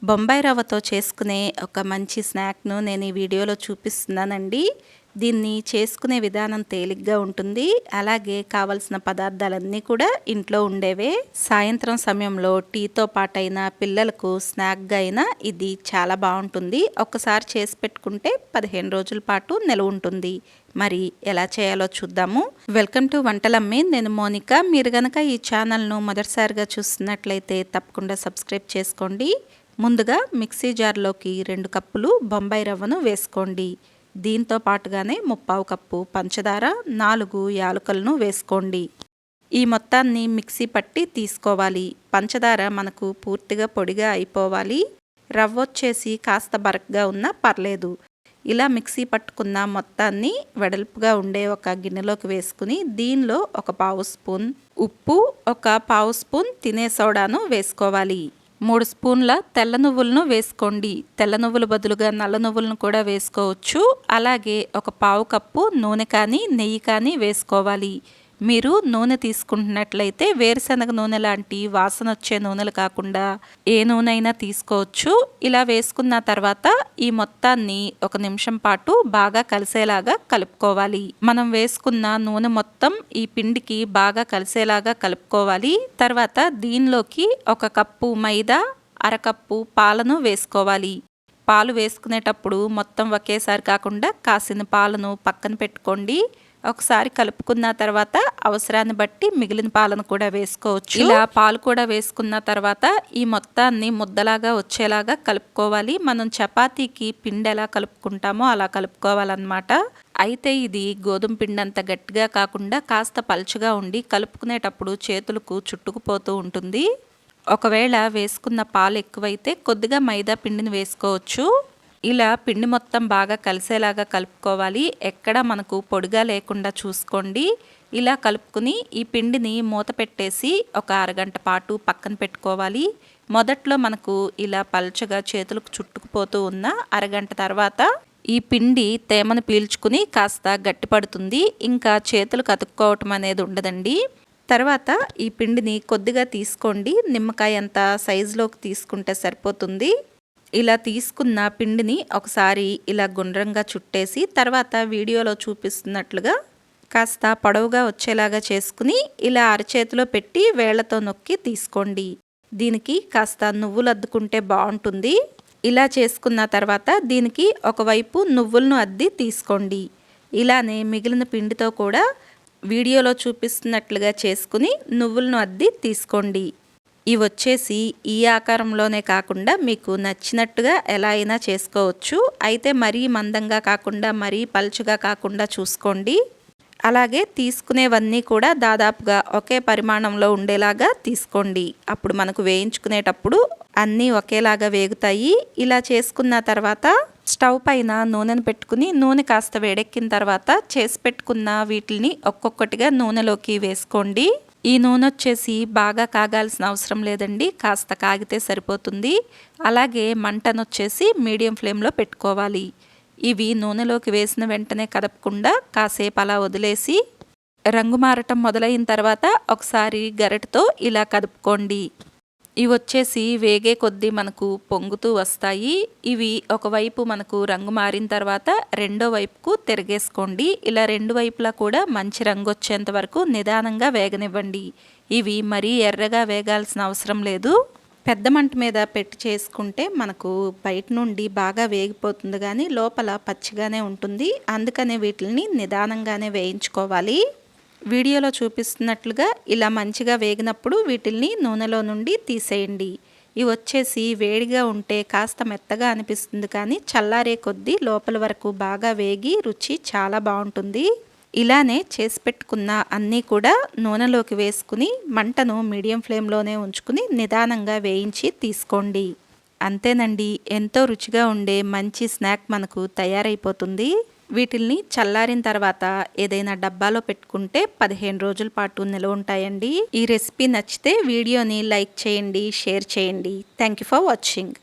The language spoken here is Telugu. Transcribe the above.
బొంబాయి రవ్వతో చేసుకునే ఒక మంచి స్నాక్ను నేను ఈ వీడియోలో చూపిస్తున్నానండి. దీన్ని చేసుకునే విధానం తేలిగ్గా ఉంటుంది. అలాగే కావలసిన పదార్థాలన్నీ కూడా ఇంట్లో ఉండేవే. సాయంత్రం సమయంలో టీతో పాటైనా పిల్లలకు స్నాక్గా అయినా ఇది చాలా బాగుంటుంది. ఒక్కసారి చేసి పెట్టుకుంటే 15 రోజుల పాటు నిలవ ఉంటుంది. మరి ఎలా చేయాలో చూద్దాము. వెల్కమ్ టు వంటలమ్మి. నేను మోనిక. మీరు గనక ఈ ఛానల్ను మొదటిసారిగా చూస్తున్నట్లయితే తప్పకుండా సబ్స్క్రైబ్ చేసుకోండి. ముందుగా మిక్సీ జార్లోకి 2 కప్పులు బొంబాయి రవ్వను వేసుకోండి. దీంతో పాటుగానే 3/4 కప్పు పంచదార, 4 యాలకులను వేసుకోండి. ఈ మొత్తాన్ని మిక్సీ పట్టి తీసుకోవాలి. పంచదార మనకు పూర్తిగా పొడిగా అయిపోవాలి. రవ్వ వచ్చేసి కాస్త బరకగా ఉన్నా పర్లేదు. ఇలా మిక్సీ పట్టుకున్న మొత్తాన్ని వెడల్పుగా ఉండే ఒక గిన్నెలోకి వేసుకుని దీనిలో ఒక 1/2 స్పూన్ ఉప్పు, ఒక 1/2 స్పూన్ తినే సోడాను వేసుకోవాలి. 3 స్పూన్ల తెల్ల నువ్వులను వేసుకోండి. తెల్ల నువ్వుల బదులుగా నల్ల నువ్వులను కూడా వేసుకోవచ్చు. అలాగే ఒక 1/4 కప్పు నూనె కానీ నెయ్యి కానీ వేసుకోవాలి. మీరు నూనె తీసుకుంటున్నట్లయితే వేరుశనగ నూనె లాంటి వాసన వచ్చే నూనెలు కాకుండా ఏ నూనె అయినా తీసుకోవచ్చు. ఇలా వేసుకున్న తర్వాత ఈ మొత్తాన్ని 1 నిమిషం పాటు బాగా కలిసేలాగా కలుపుకోవాలి. మనం వేసుకున్న నూనె మొత్తం ఈ పిండికి బాగా కలిసేలాగా కలుపుకోవాలి. తర్వాత దీనిలోకి 1 కప్పు మైదా, అరకప్పు పాలను వేసుకోవాలి. పాలు వేసుకునేటప్పుడు మొత్తం ఒకేసారి కాకుండా కాసిన పాలను పక్కన పెట్టుకోండి. ఒకసారి కలుపుకున్న తర్వాత అవసరాన్ని బట్టి మిగిలిన పాలను కూడా వేసుకోవచ్చు. ఇలా పాలు కూడా వేసుకున్న తర్వాత ఈ మొత్తాన్ని ముద్దలాగా వచ్చేలాగా కలుపుకోవాలి. మనం చపాతీకి పిండి ఎలా కలుపుకుంటామో అలా కలుపుకోవాలన్నమాట. అయితే ఇది గోధుమ పిండి అంత గట్టిగా కాకుండా కాస్త పలుచగా ఉండి కలుపుకునేటప్పుడు చేతులకు చుట్టుకుపోతూ ఉంటుంది. ఒకవేళ వేసుకున్న పాలు ఎక్కువైతే కొద్దిగా మైదా పిండిని వేసుకోవచ్చు. ఇలా పిండి మొత్తం బాగా కలిసేలాగా కలుపుకోవాలి. ఎక్కడ మనకు పొడిగా లేకుండా చూసుకోండి. ఇలా కలుపుకుని ఈ పిండిని మూత పెట్టేసి ఒక అరగంట పాటు పక్కన పెట్టుకోవాలి. మొదట్లో మనకు ఇలా పల్చగా చేతులకు చుట్టుకుపోతూ ఉన్న అరగంట తర్వాత ఈ పిండి తేమను పీల్చుకుని కాస్త గట్టిపడుతుంది. ఇంకా చేతులకు అతుక్కోవటం అనేది ఉండదండి. తర్వాత ఈ పిండిని కొద్దిగా తీసుకోండి. నిమ్మకాయ అంత సైజులోకి తీసుకుంటే సరిపోతుంది. ఇలా తీసుకున్న పిండిని ఒకసారి ఇలా గుండ్రంగా చుట్టేసి తర్వాత వీడియోలో చూపిస్తున్నట్లుగా కాస్త పొడవుగా వచ్చేలాగా చేసుకుని ఇలా అరచేతిలో పెట్టి వేళ్లతో నొక్కి తీసుకోండి. దీనికి కాస్త నువ్వులు అద్దుకుంటే బాగుంటుంది. ఇలా చేసుకున్న తర్వాత దీనికి ఒకవైపు నువ్వులను అద్ది తీసుకోండి. ఇలానే మిగిలిన పిండితో కూడా వీడియోలో చూపిస్తున్నట్లుగా చేసుకుని నువ్వులను అద్ది తీసుకోండి. ఇవి వచ్చేసి ఈ ఆకారంలోనే కాకుండా మీకు నచ్చినట్టుగా ఎలా అయినా చేసుకోవచ్చు. అయితే మరీ మందంగా కాకుండా మరీ పలుచగా కాకుండా చూసుకోండి. అలాగే తీసుకునేవన్నీ కూడా దాదాపుగా ఒకే పరిమాణంలో ఉండేలాగా తీసుకోండి. అప్పుడు మనకు వేయించుకునేటప్పుడు అన్నీ ఒకేలాగా వేగుతాయి. ఇలా చేసుకున్న తర్వాత స్టవ్ పైన నూనెను పెట్టుకుని నూనె కాస్త వేడెక్కిన తర్వాత చేసి పెట్టుకున్న వీటిని ఒక్కొక్కటిగా నూనెలోకి వేసుకోండి. ఈ నూనె వచ్చేసి బాగా కాగాల్సిన అవసరం లేదండి. కాస్త కాగితే సరిపోతుంది. అలాగే మంటను వచ్చేసి మీడియం ఫ్లేమ్లో పెట్టుకోవాలి. ఇవి నూనెలోకి వేసిన వెంటనే కదపకుండా కాసేపు అలా వదిలేసి రంగు మారటం మొదలైన తర్వాత ఒకసారి గరిటెతో ఇలా కదుపుకోండి. ఇవి వచ్చేసి వేగే కొద్దీ మనకు పొంగుతూ వస్తాయి. ఇవి ఒకవైపు మనకు రంగు మారిన తర్వాత రెండో వైపుకు తిరగేసుకోండి. ఇలా రెండు వైపులా కూడా మంచి రంగు వచ్చేంత వరకు నిదానంగా వేగనివ్వండి. ఇవి మరీ ఎర్రగా వేగాల్సిన అవసరం లేదు. పెద్ద మంట మీద పెట్టి చేసుకుంటే మనకు బయట నుండి బాగా వేగిపోతుంది కానీ లోపల పచ్చిగానే ఉంటుంది. అందుకనే వీటిని నిదానంగానే వేయించుకోవాలి. వీడియోలో చూపిస్తున్నట్లుగా ఇలా మంచిగా వేగినప్పుడు వీటిల్ని నూనెలో నుండి తీసేయండి. ఇవి వచ్చేసి వేడిగా ఉంటే కాస్త మెత్తగా అనిపిస్తుంది కానీ చల్లారే కొద్దీ లోపల వరకు బాగా వేగి రుచి చాలా బాగుంటుంది. ఇలానే చేసి పెట్టుకున్న అన్నీ కూడా నూనెలోకి వేసుకుని మంటను మీడియం ఫ్లేమ్లోనే ఉంచుకుని నిదానంగా వేయించి తీసుకోండి. అంతేనండి, ఎంతో రుచిగా ఉండే మంచి స్నాక్ మనకు తయారైపోతుంది. వీటిల్ని చల్లారిన తర్వాత ఏదైనా డబ్బాలో పెట్టుకుంటే 15 రోజుల పాటు నిల్వ ఉంటాయండి. ఈ రెసిపీ నచ్చితే వీడియోని లైక్ చేయండి, షేర్ చేయండి. Thank you for watching.